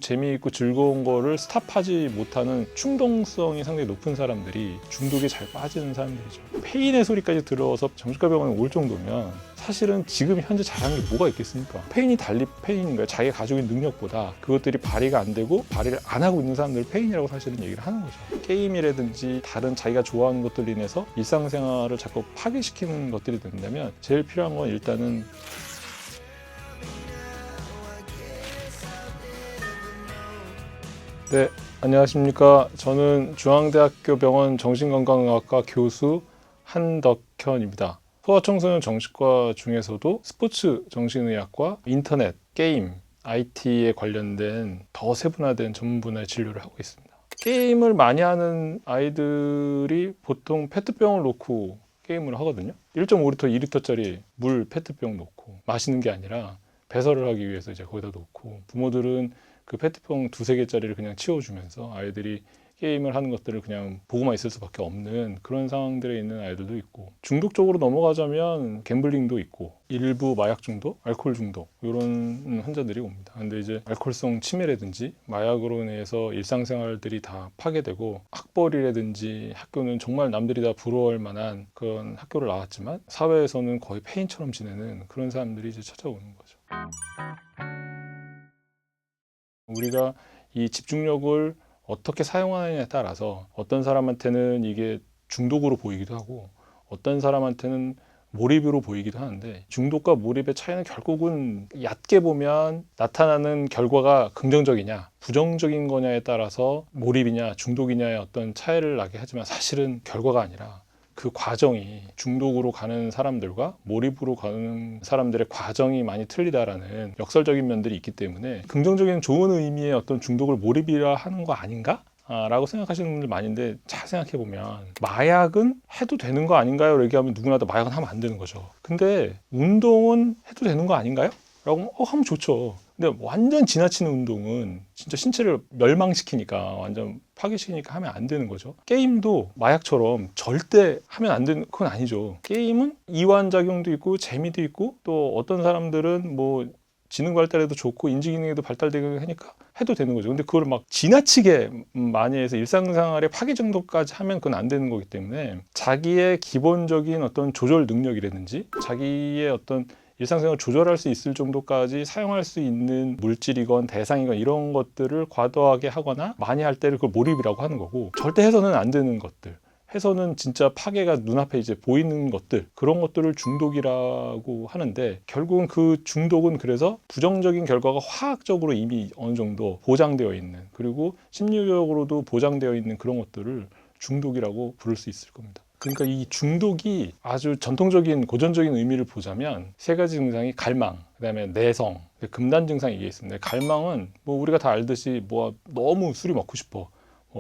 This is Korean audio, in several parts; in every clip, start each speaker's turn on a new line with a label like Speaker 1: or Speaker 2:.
Speaker 1: 재미있고 즐거운 거를 스탑하지 못하는 충동성이 상당히 높은 사람들이 중독에 잘 빠지는 사람들이죠. 페인의 소리까지 들어서 정신과 병원에 올 정도면 사실은 지금 현재 잘하는 게 뭐가 있겠습니까? 페인이 달리 페인인가요? 자기가 가지고 있는 능력보다 그것들이 발휘가 안 되고 발휘를 안 하고 있는 사람들을 페인이라고 사실은 얘기를 하는 거죠. 게임이라든지 다른 자기가 좋아하는 것들로 인해서 일상생활을 자꾸 파괴시키는 것들이 된다면 제일 필요한 건 일단은 네, 안녕하십니까. 저는 중앙대학교 병원 정신건강의학과 교수 한덕현입니다. 소아청소년 정신과 중에서도 스포츠 정신의학과 인터넷, 게임, IT에 관련된 더 세분화된 전문 분야의 진료를 하고 있습니다. 게임을 많이 하는 아이들이 보통 페트병을 놓고 게임을 하거든요. 1.5리터, 2리터짜리 물 페트병 놓고 마시는 게 아니라 배설을 하기 위해서 이제 거기다 놓고 부모들은 그 페트병 두세 개짜리를 그냥 치워주면서 아이들이 게임을 하는 것들을 그냥 보고만 있을 수밖에 없는 그런 상황들에 있는 아이들도 있고, 중독적으로 넘어가자면 갬블링도 있고 일부 마약 중독, 알코올 중독 이런 환자들이 옵니다. 근데 이제 알코올성 치매라든지 마약으로 인해서 일상생활들이 다 파괴되고 학벌이라든지 학교는 정말 남들이 다 부러워할 만한 그런 학교를 나왔지만 사회에서는 거의 폐인처럼 지내는 그런 사람들이 이제 찾아오는 거죠. 우리가 이 집중력을 어떻게 사용하느냐에 따라서 어떤 사람한테는 이게 중독으로 보이기도 하고 어떤 사람한테는 몰입으로 보이기도 하는데, 중독과 몰입의 차이는 결국은 얕게 보면 나타나는 결과가 긍정적이냐 부정적인 거냐에 따라서 몰입이냐 중독이냐의 어떤 차이를 나게 하지만, 사실은 결과가 아니라 그 과정이, 중독으로 가는 사람들과 몰입으로 가는 사람들의 과정이 많이 틀리다라는 역설적인 면들이 있기 때문에 긍정적인 좋은 의미의 어떤 중독을 몰입이라 하는 거 아닌가? 라고 생각하시는 분들 많은데, 잘 생각해보면 마약은 해도 되는 거 아닌가요? 얘기하면 누구나 다 마약은 하면 안 되는 거죠. 근데 운동은 해도 되는 거 아닌가요? 라고 하면 좋죠. 근데 완전 지나치는 운동은 진짜 신체를 멸망시키니까, 완전 파괴시키니까 하면 안 되는 거죠. 게임도 마약처럼 절대 하면 안 되는 건 아니죠. 게임은 이완작용도 있고 재미도 있고, 또 어떤 사람들은 뭐 지능 발달에도 좋고 인지 기능에도 발달되고 하니까 해도 되는 거죠. 근데 그걸 막 지나치게 많이 해서 일상생활의 파괴 정도까지 하면 그건 안 되는 거기 때문에, 자기의 기본적인 어떤 조절 능력이라든지 자기의 어떤 일상생활을 조절할 수 있을 정도까지 사용할 수 있는 물질이건 대상이건 이런 것들을 과도하게 하거나 많이 할 때를 그걸 몰입이라고 하는 거고, 절대 해서는 안 되는 것들, 해서는 진짜 파괴가 눈앞에 이제 보이는 것들, 그런 것들을 중독이라고 하는데, 결국은 그 중독은 그래서 부정적인 결과가 화학적으로 이미 어느 정도 보장되어 있는, 그리고 심리적으로도 보장되어 있는 그런 것들을 중독이라고 부를 수 있을 겁니다. 그러니까 이 중독이 아주 전통적인 고전적인 의미를 보자면 세 가지 증상이 갈망, 그다음에 내성, 금단 증상이 이게 있습니다. 갈망은 뭐 우리가 다 알듯이 뭐 너무 술이 먹고 싶어,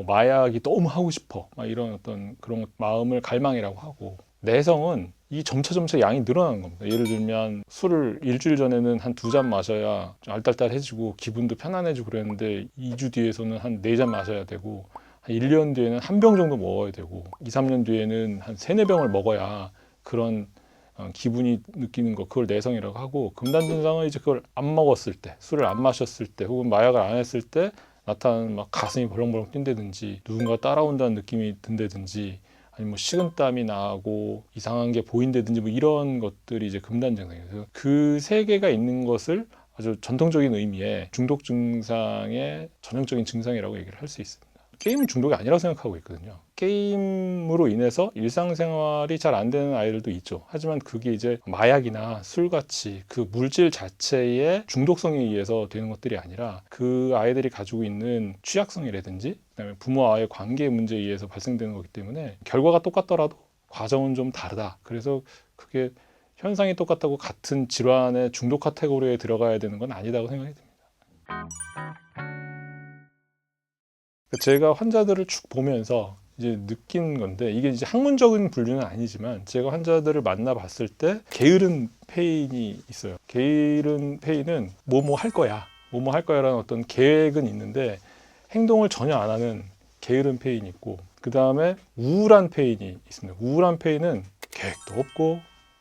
Speaker 1: 마약이 너무 하고 싶어, 막 이런 어떤 그런 마음을 갈망이라고 하고, 내성은 이 점차 양이 늘어나는 겁니다. 예를 들면 술을 일주일 전에는 한 2잔 마셔야 좀 알딸딸해지고 기분도 편안해지고 그랬는데 2주 뒤에서는 한 4잔 마셔야 되고, 한 1년 뒤에는 한 병 정도 먹어야 되고, 2, 3년 뒤에는 한 3, 4병을 먹어야 그런 기분이 느끼는 거, 그걸 내성이라고 하고, 금단 증상은 이제 그걸 안 먹었을 때, 술을 안 마셨을 때, 혹은 마약을 안 했을 때 나타나는 막 가슴이 벌렁벌렁 뛴다든지, 누군가 따라온다는 느낌이 든다든지, 아니면 뭐 식은땀이 나고 이상한 게 보인다든지, 뭐 이런 것들이 이제 금단 증상이에요. 그 세 개가 있는 것을 아주 전통적인 의미의 중독 증상의 전형적인 증상이라고 얘기를 할 수 있습니다. 게임은 중독이 아니라고 생각하고 있거든요. 게임으로 인해서 일상생활이 잘 안 되는 아이들도 있죠. 하지만 그게 이제 마약이나 술같이 그 물질 자체의 중독성에 의해서 되는 것들이 아니라, 그 아이들이 가지고 있는 취약성이라든지 그다음에 부모와의 관계 문제에 의해서 발생되는 거기 때문에, 결과가 똑같더라도 과정은 좀 다르다. 그래서 그게 현상이 똑같다고 같은 질환의 중독 카테고리에 들어가야 되는 건 아니다고 생각이 듭니다. 제가 환자들을 쭉 보면서 이제 느낀 건데, 이게 이제 학문적인 분류는 아니지만 제가 환자들을 만나봤을 때 게으른 페인이 있어요. 게으른 페인은 뭐뭐 할 거야, 뭐뭐 할 거야라는 어떤 계획은 있는데 행동을 전혀 안 하는 게으른 페인이 있고, 그 다음에 우울한 페인이 있습니다. 우울한 페인은 계획도 없고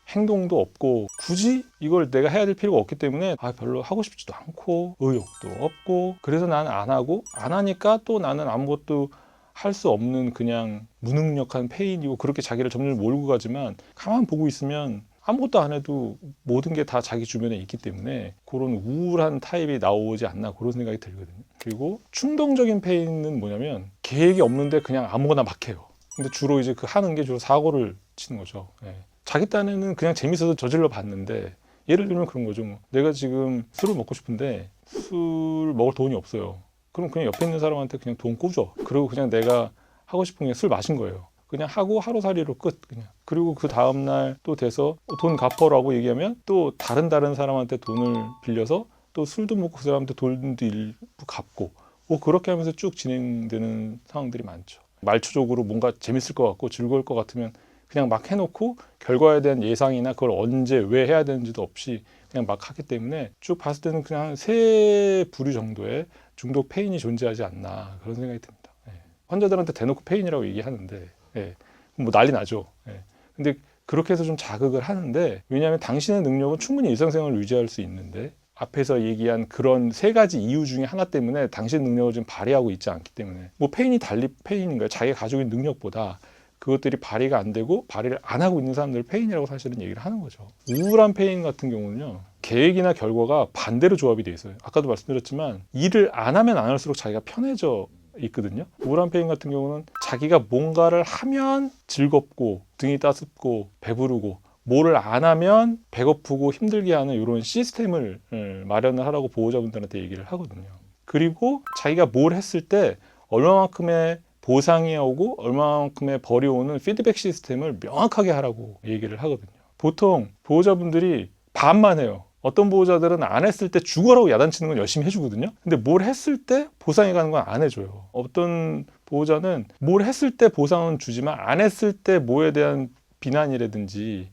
Speaker 1: 행동도 없고 굳이 이걸 내가 해야 될 필요가 없기 때문에 별로 하고 싶지도 않고 의욕도 없고 그래서 나는 안 하고 안 하니까 또 나는 아무것도 할 수 없는 그냥 무능력한 페인이고 그렇게 자기를 점점 몰고 가지만 가만 보고 있으면 아무것도 안 해도 모든 게 다 자기 주변에 있기 때문에 그런 우울한 타입이 나오지 않나 그런 생각이 들거든요. 그리고 충동적인 페인은 뭐냐면 계획이 없는데 그냥 아무거나 막 해요. 근데 주로 이제 그 하는 게 주로 사고를 치는 거죠. 예. 자기 딴에는 그냥 재밌어서 저질러 봤는데 예를 들면 그런 거죠. 뭐 내가 지금 술을 먹고 싶은데 술 먹을 돈이 없어요. 그럼 그냥 옆에 있는 사람한테 그냥 돈 꿔줘. 그리고 그냥 내가 하고 싶은 게 술 마신 거예요. 그냥 하고 하루살이로 끝 그냥. 그리고 그 다음날 또 돼서 돈 갚어라고 얘기하면 또 다른 사람한테 돈을 빌려서 또 술도 먹고 그 사람한테 돈도 일부 갚고 뭐 그렇게 하면서 쭉 진행되는 상황들이 많죠. 말초적으로 뭔가 재밌을 것 같고 즐거울 것 같으면 그냥 막 해놓고 결과에 대한 예상이나 그걸 언제 왜 해야 되는지도 없이 그냥 막 하기 때문에 쭉 봤을 때는 그냥 한 세 부류 정도의 중독 페인이 존재하지 않나 그런 생각이 듭니다. 예. 환자들한테 대놓고 페인이라고 얘기하는데 예. 뭐 난리 나죠. 예. 근데 그렇게 해서 좀 자극을 하는데 왜냐하면 당신의 능력은 충분히 일상생활을 유지할 수 있는데 앞에서 얘기한 그런 세 가지 이유 중에 하나 때문에 당신 능력을 지금 발휘하고 있지 않기 때문에 뭐 페인이 달리 페인인 거예요. 자기가 가지고 있는 능력보다 그것들이 발휘가 안 되고 발휘를 안 하고 있는 사람들을 페인이라고 사실은 얘기를 하는 거죠. 우울한 페인 같은 경우는요. 계획이나 결과가 반대로 조합이 돼 있어요. 아까도 말씀드렸지만 일을 안 하면 안 할수록 자기가 편해져 있거든요. 우울한 페인 같은 경우는 자기가 뭔가를 하면 즐겁고 등이 따숩고 배부르고 뭐를 안 하면 배고프고 힘들게 하는 이런 시스템을 마련을 하라고 보호자분들한테 얘기를 하거든요. 그리고 자기가 뭘 했을 때 얼마만큼의 보상이 오고 얼마만큼의 벌이 오는 피드백 시스템을 명확하게 하라고 얘기를 하거든요. 보통 보호자분들이 반만 해요. 어떤 보호자들은 안 했을 때 죽어라고 야단치는 건 열심히 해주거든요. 근데 뭘 했을 때 보상이 가는 건 안 해줘요. 어떤 보호자는 뭘 했을 때 보상은 주지만 안 했을 때 뭐에 대한 비난이라든지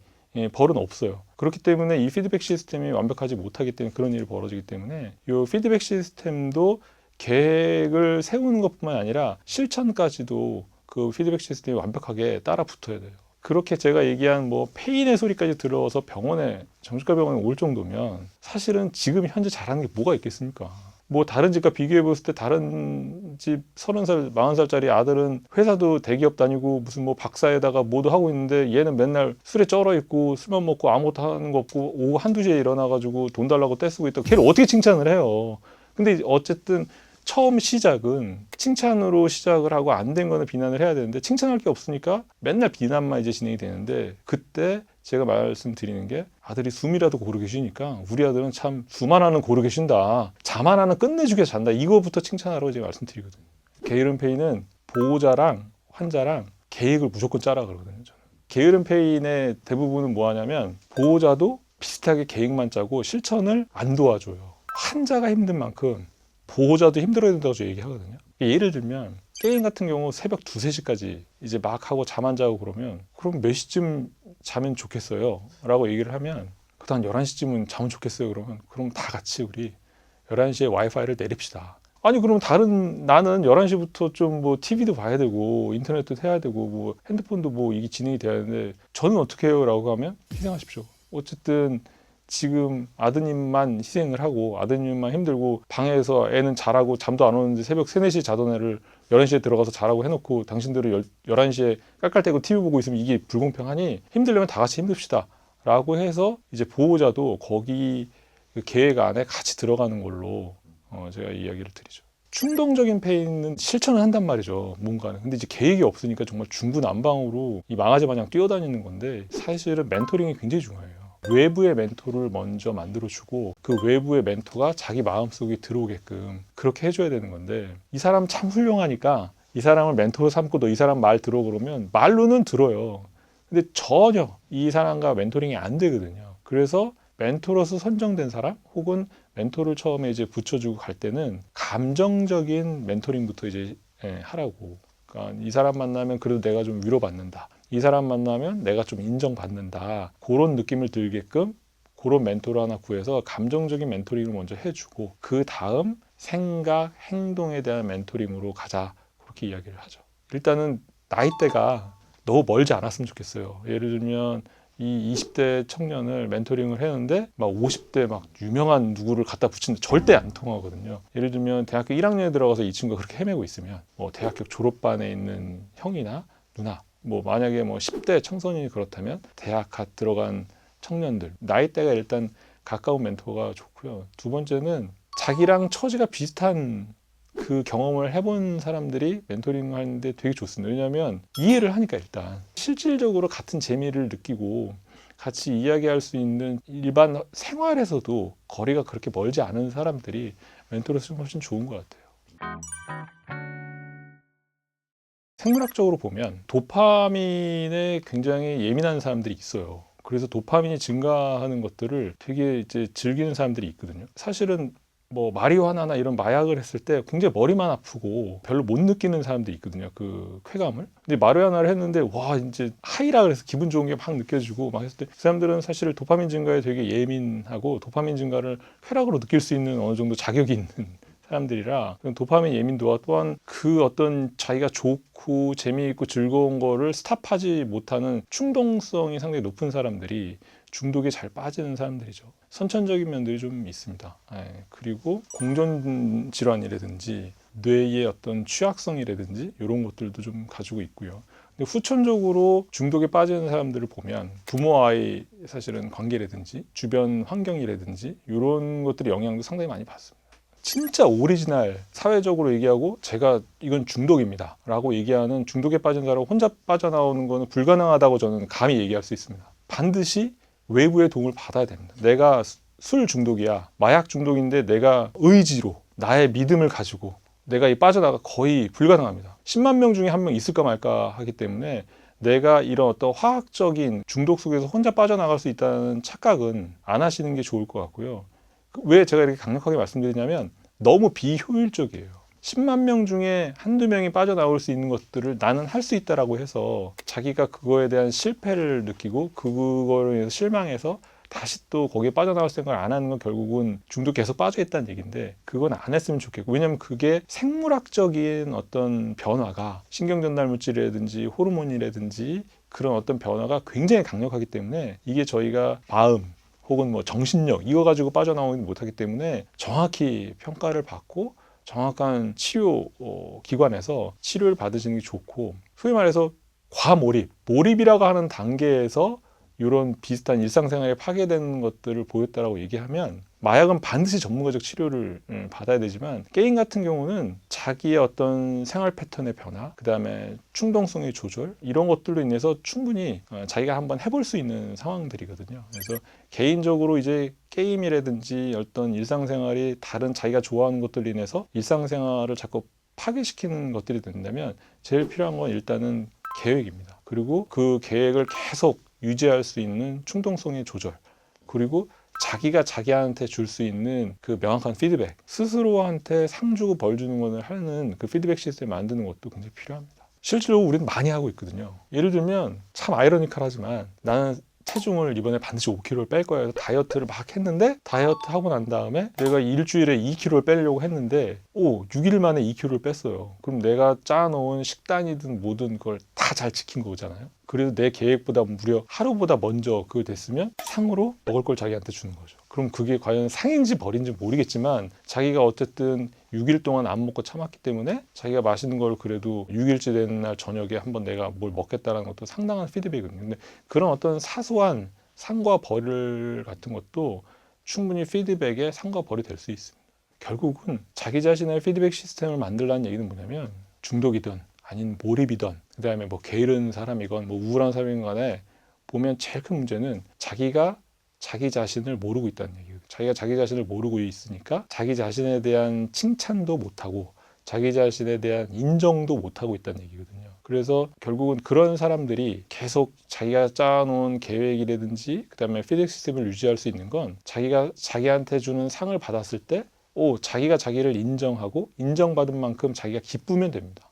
Speaker 1: 벌은 없어요. 그렇기 때문에 이 피드백 시스템이 완벽하지 못하기 때문에 그런 일이 벌어지기 때문에 이 피드백 시스템도 계획을 세우는 것뿐만 아니라 실천까지도 그 피드백 시스템이 완벽하게 따라 붙어야 돼요. 그렇게 제가 얘기한 뭐 페인의 소리까지 들어서 정신과 병원에 올 정도면 사실은 지금 현재 잘하는 게 뭐가 있겠습니까? 뭐 다른 집과 비교해 봤을 때 다른 집 30살, 40살짜리 아들은 회사도 대기업 다니고 무슨 뭐 박사에다가 뭐도 하고 있는데 얘는 맨날 술에 쩔어 있고 술만 먹고 아무것도 하는 거 없고 오후 한두 시에 일어나가지고 돈 달라고 떼쓰고 있다. 걔를 어떻게 칭찬을 해요? 근데 어쨌든 처음 시작은 칭찬으로 시작을 하고 안 된 거는 비난을 해야 되는데 칭찬할 게 없으니까 맨날 비난만 이제 진행이 되는데 그때 제가 말씀드리는 게 아들이 숨이라도 고르게 쉬니까 우리 아들은 참 숨 하나는 고르게 쉰다. 잠 하나는 끝내주게 잔다. 이거부터 칭찬하라고 제가 말씀드리거든요. 게으른 페이는 보호자랑 환자랑 계획을 무조건 짜라 그러거든요. 저는. 게으른 페인의 대부분은 뭐 하냐면 보호자도 비슷하게 계획만 짜고 실천을 안 도와줘요. 환자가 힘든 만큼 보호자도 힘들어야 된다고 저 얘기하거든요. 예를 들면 게임 같은 경우 새벽 2, 3시까지 이제 막 하고 잠 안 자고 그러면 그럼 몇 시쯤 자면 좋겠어요? 라고 얘기를 하면 그다음 11시쯤은 자면 좋겠어요? 그럼 다 같이 우리 11시에 와이파이를 내립시다. 아니 그럼 나는 11시부터 좀 뭐 TV도 봐야 되고 인터넷도 해야 되고 뭐 핸드폰도 뭐 이게 진행이 돼야 되는데 저는 어떻게 해요? 라고 하면 희생하십시오. 어쨌든 지금 아드님만 희생을 하고 아드님만 힘들고 방에서 애는 자라고 잠도 안 오는데 새벽 3, 4시에 자던 애를 11시에 들어가서 자라고 해놓고 당신들은 11시에 깔깔대고 TV 보고 있으면 이게 불공평하니 힘들려면 다 같이 힘듭시다 라고 해서 이제 보호자도 거기 그 계획 안에 같이 들어가는 걸로 제가 이야기를 드리죠. 충동적인 페인은 실천을 한단 말이죠. 뭔가는. 근데 이제 계획이 없으니까 정말 중구난방으로 이 망아지 마냥 뛰어다니는 건데 사실은 멘토링이 굉장히 중요해요. 외부의 멘토를 먼저 만들어주고 그 외부의 멘토가 자기 마음속에 들어오게끔 그렇게 해줘야 되는 건데 이 사람 참 훌륭하니까 이 사람을 멘토로 삼고 너 이 사람 말 들어 그러면 말로는 들어요. 근데 전혀 이 사람과 멘토링이 안 되거든요. 그래서 멘토로서 선정된 사람 혹은 멘토를 처음에 이제 붙여주고 갈 때는 감정적인 멘토링부터 이제 하라고. 그러니까 이 사람 만나면 그래도 내가 좀 위로받는다. 이 사람 만나면 내가 좀 인정받는다. 그런 느낌을 들게끔 그런 멘토를 하나 구해서 감정적인 멘토링을 먼저 해주고 그 다음 생각, 행동에 대한 멘토링으로 가자. 그렇게 이야기를 하죠. 일단은 나이대가 너무 멀지 않았으면 좋겠어요. 예를 들면 이 20대 청년을 멘토링을 했는데 막 50대 막 유명한 누구를 갖다 붙이는데 절대 안 통하거든요. 예를 들면 대학교 1학년에 들어가서 이 친구가 그렇게 헤매고 있으면 뭐 대학교 졸업반에 있는 형이나 누나, 뭐 만약에 뭐 10대 청소년이 그렇다면 대학 갓 들어간 청년들, 나이대가 일단 가까운 멘토가 좋고요. 두 번째는 자기랑 처지가 비슷한 그 경험을 해본 사람들이 멘토링 하는데 되게 좋습니다. 왜냐하면 이해를 하니까 일단 실질적으로 같은 재미를 느끼고 같이 이야기할 수 있는 일반 생활에서도 거리가 그렇게 멀지 않은 사람들이 멘토로서 훨씬 좋은 것 같아요. 생물학적으로 보면 도파민에 굉장히 예민한 사람들이 있어요. 그래서 도파민이 증가하는 것들을 되게 이제 즐기는 사람들이 있거든요. 사실은 뭐 마리화나나 이런 마약을 했을 때 굉장히 머리만 아프고 별로 못 느끼는 사람들이 있거든요. 그 쾌감을. 근데 마리화나를 했는데 와 이제 하이라 그래서 기분 좋은 게 막 느껴지고 막 했을 때 그 사람들은 사실 도파민 증가에 되게 예민하고 도파민 증가를 쾌락으로 느낄 수 있는 어느 정도 자격이 있는 사람들이라 도파민 예민도와 또한 그 어떤 자기가 좋고 재미있고 즐거운 거를 스탑하지 못하는 충동성이 상당히 높은 사람들이 중독에 잘 빠지는 사람들이죠. 선천적인 면들이 좀 있습니다. 그리고 공전 질환이라든지 뇌의 어떤 취약성이라든지 이런 것들도 좀 가지고 있고요. 근데 후천적으로 중독에 빠지는 사람들을 보면 부모와의 사실은 관계라든지 주변 환경이라든지 이런 것들이 영향도 상당히 많이 받습니다. 진짜 오리지널 사회적으로 얘기하고 제가 이건 중독입니다 라고 얘기하는 중독에 빠진 사람 혼자 빠져나오는 거는 불가능하다고 저는 감히 얘기할 수 있습니다. 반드시 외부의 도움을 받아야 됩니다. 내가 술 중독이야, 마약 중독인데 내가 의지로 나의 믿음을 가지고 내가 이 빠져나가 거의 불가능합니다. 10만 명 중에 한 명 있을까 말까 하기 때문에 내가 이런 어떤 화학적인 중독 속에서 혼자 빠져나갈 수 있다는 착각은 안 하시는 게 좋을 것 같고요. 왜 제가 이렇게 강력하게 말씀드리냐면 너무 비효율적이에요. 10만 명 중에 한두 명이 빠져나올 수 있는 것들을 나는 할 수 있다라고 해서 자기가 그거에 대한 실패를 느끼고 그거로 인해서 실망해서 다시 또 거기에 빠져나올 생각을 안 하는 건 결국은 중독 계속 빠져 있다는 얘기인데 그건 안 했으면 좋겠고 왜냐하면 그게 생물학적인 어떤 변화가 신경전달 물질이라든지 호르몬이라든지 그런 어떤 변화가 굉장히 강력하기 때문에 이게 저희가 마음 혹은 뭐 정신력 이거 가지고 빠져나오지 못하기 때문에 정확히 평가를 받고 정확한 치료 기관에서 치료를 받으시는 게 좋고 소위 말해서 몰입이라고 하는 단계에서 이런 비슷한 일상생활에 파괴되는 것들을 보였다라고 얘기하면 마약은 반드시 전문가적 치료를 받아야 되지만 게임 같은 경우는 자기의 어떤 생활 패턴의 변화 그 다음에 충동성의 조절 이런 것들로 인해서 충분히 자기가 한번 해볼 수 있는 상황들이거든요. 그래서 개인적으로 이제 게임이라든지 어떤 일상생활이 다른 자기가 좋아하는 것들로 인해서 일상생활을 자꾸 파괴시키는 것들이 된다면 제일 필요한 건 일단은 계획입니다. 그리고 그 계획을 계속 유지할 수 있는 충동성의 조절 그리고 자기가 자기한테 줄 수 있는 그 명확한 피드백 스스로한테 상 주고 벌 주는 것을 하는 그 피드백 시스템을 만드는 것도 굉장히 필요합니다. 실제로 우리는 많이 하고 있거든요. 예를 들면 참 아이러니컬하지만 나는 체중을 이번에 반드시 5kg를 뺄 거야 해서 다이어트를 막 했는데 다이어트 하고 난 다음에 내가 일주일에 2kg를 빼려고 했는데 6일 만에 2kg를 뺐어요. 그럼 내가 짜놓은 식단이든 뭐든 그걸 다 잘 지킨 거잖아요. 그래도 내 계획보다 무려 하루보다 먼저 그거 됐으면 상으로 먹을 걸 자기한테 주는 거죠. 그럼 그게 과연 상인지 벌인지 모르겠지만 자기가 어쨌든 6일 동안 안 먹고 참았기 때문에 자기가 맛있는 걸 그래도 6일째 되는 날 저녁에 한번 내가 뭘 먹겠다는 것도 상당한 피드백이거든요. 근데 그런 어떤 사소한 상과 벌 같은 것도 충분히 피드백의 상과 벌이 될 수 있습니다. 결국은 자기 자신의 피드백 시스템을 만들라는 얘기는 뭐냐면 중독이든 아닌 몰입이든 그 다음에 뭐 게으른 사람이건 뭐 우울한 사람이건 간에 보면 제일 큰 문제는 자기가 자기 자신을 모르고 있다는 얘기예요. 자기가 자기 자신을 모르고 있으니까 자기 자신에 대한 칭찬도 못하고 자기 자신에 대한 인정도 못하고 있다는 얘기거든요. 그래서 결국은 그런 사람들이 계속 자기가 짜놓은 계획이라든지 그 다음에 피드백 시스템을 유지할 수 있는 건 자기가 자기한테 주는 상을 받았을 때 자기가 자기를 인정하고 인정받은 만큼 자기가 기쁘면 됩니다.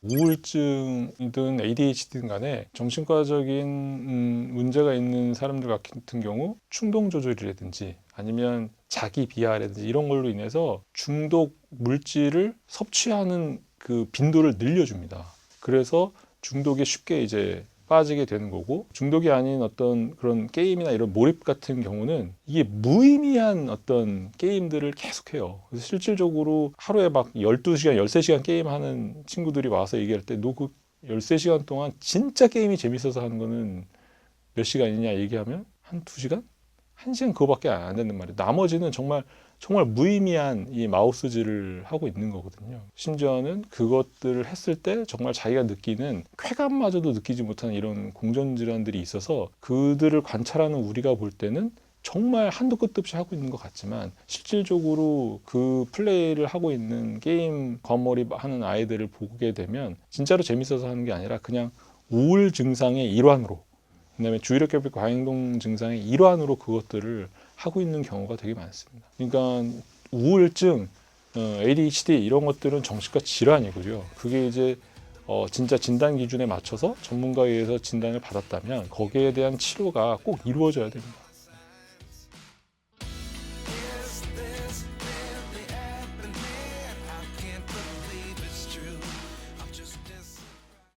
Speaker 1: 우울증이든 ADHD든 간에 정신과적인 문제가 있는 사람들 같은 경우 충동 조절이라든지 아니면 자기 비하라든지 이런 걸로 인해서 중독 물질을 섭취하는 그 빈도를 늘려줍니다. 그래서 중독에 쉽게 이제 빠지게 되는 거고, 중독이 아닌 어떤 그런 게임이나 이런 몰입 같은 경우는 이게 무의미한 어떤 게임들을 계속해요. 그래서 실질적으로 하루에 막 12시간, 13시간 게임하는 친구들이 와서 얘기할 때 너 그 13시간 동안 진짜 게임이 재밌어서 하는 거는 몇 시간이냐 얘기하면 한 2시간? 1시간 그거밖에 안 된단 말이에요. 나머지는 정말 무의미한 이 마우스질을 하고 있는 거거든요. 심지어는 그것들을 했을 때 정말 자기가 느끼는 쾌감마저도 느끼지 못하는 이런 공전질환들이 있어서 그들을 관찰하는 우리가 볼 때는 정말 한도 끝도 없이 하고 있는 것 같지만 실질적으로 그 플레이를 하고 있는 게임 과몰입 하는 아이들을 보게 되면 진짜로 재밌어서 하는 게 아니라 그냥 우울 증상의 일환으로, 그다음에 주의력 결핍 과행동 증상의 일환으로 그것들을 하고 있는 경우가 되게 많습니다. 그러니까 우울증, ADHD 이런 것들은 정신과 질환이고요. 그게 이제 진짜 진단 기준에 맞춰서 전문가에 의해서 진단을 받았다면 거기에 대한 치료가 꼭 이루어져야 됩니다.